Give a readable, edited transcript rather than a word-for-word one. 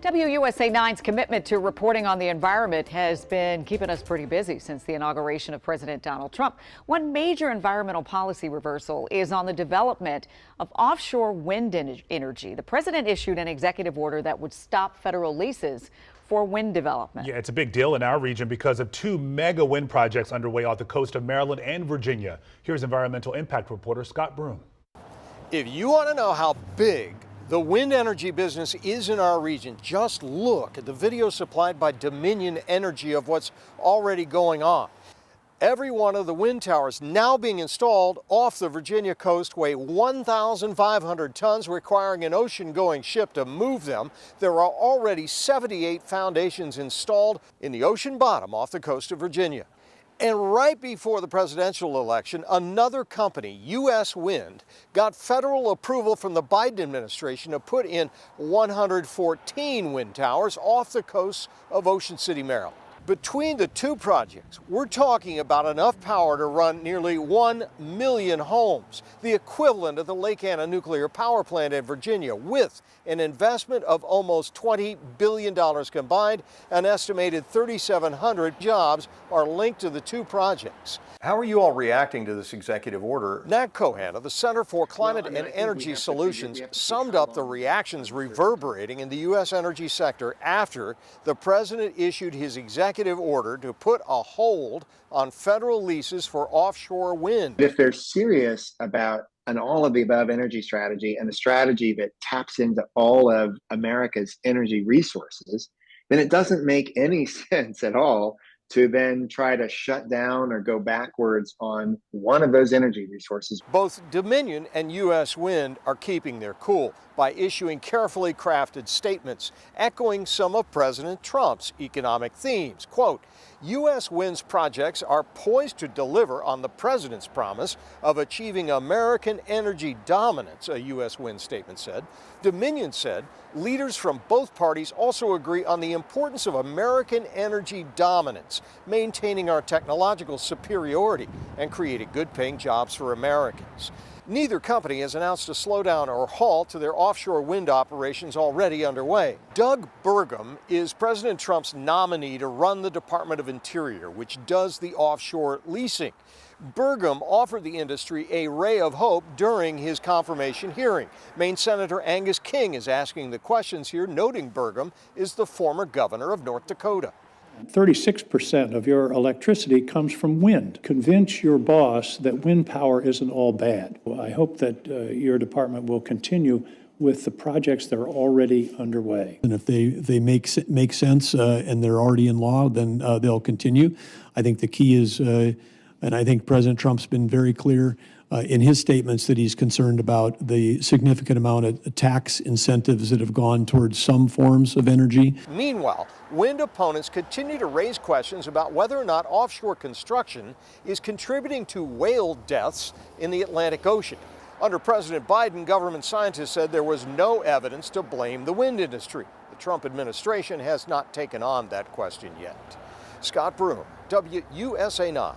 WUSA 9's commitment to reporting on the environment has been keeping us pretty busy since the inauguration of President Donald Trump. One major environmental policy reversal is on the development of offshore wind energy. The president issued an executive order that would stop federal leases for wind development. Yeah, it's a big deal in our region because of two mega wind projects underway off the coast of Maryland and Virginia. Here's environmental impact reporter Scott Broom. If you want to know how big the wind energy business is in our region, just look at the video supplied by Dominion Energy of what's already going on. Every one of the wind towers now being installed off the Virginia coast weigh 1,500 tons, requiring an ocean-going ship to move them. There are already 78 foundations installed in the ocean bottom off the coast of Virginia. And right before the presidential election, another company, U.S. Wind, got federal approval from the Biden administration to put in 114 wind towers off the coast of Ocean City, Maryland. Between the two projects, we're talking about enough power to run nearly 1 million homes, the equivalent of the Lake Anna nuclear power plant in Virginia, with an investment of almost $20 billion combined. An estimated 3,700 jobs are linked to the two projects. How are you all reacting to this executive order? Nat Cohen of the Center for Climate and Energy Solutions summed up the reactions reverberating in the U.S. energy sector after the president issued his executive order to put a hold on federal leases for offshore wind. If they're serious about an all of the above energy strategy and a strategy that taps into all of America's energy resources, then it doesn't make any sense at all to then try to shut down or go backwards on one of those energy resources. Both Dominion and U.S. Wind are keeping their cool by issuing carefully crafted statements echoing some of President Trump's economic themes. Quote, U.S. Wind's projects are poised to deliver on the president's promise of achieving American energy dominance, a U.S. Wind statement said. Dominion said leaders from both parties also agree on the importance of American energy dominance, maintaining our technological superiority and creating good-paying jobs for Americans. Neither company has announced a slowdown or halt to their offshore wind operations already underway. Doug Burgum is President Trump's nominee to run the Department of Interior, which does the offshore leasing. Burgum offered the industry a ray of hope during his confirmation hearing. Maine Senator Angus King is asking the questions here, noting Burgum is the former governor of North Dakota. 36% of your electricity comes from wind. Convince your boss that wind power isn't all bad. I hope that your department will continue with the projects that are already underway. And if they make sense and they're already in law, then they'll continue. I think the key is, and I think President Trump's been very clear in his statements that he's concerned about the significant amount of tax incentives that have gone towards some forms of energy. Meanwhile, wind opponents continue to raise questions about whether or not offshore construction is contributing to whale deaths in the Atlantic Ocean. Under President Biden, government scientists said there was no evidence to blame the wind industry. The Trump administration has not taken on that question yet. Scott Broom, WUSA 9.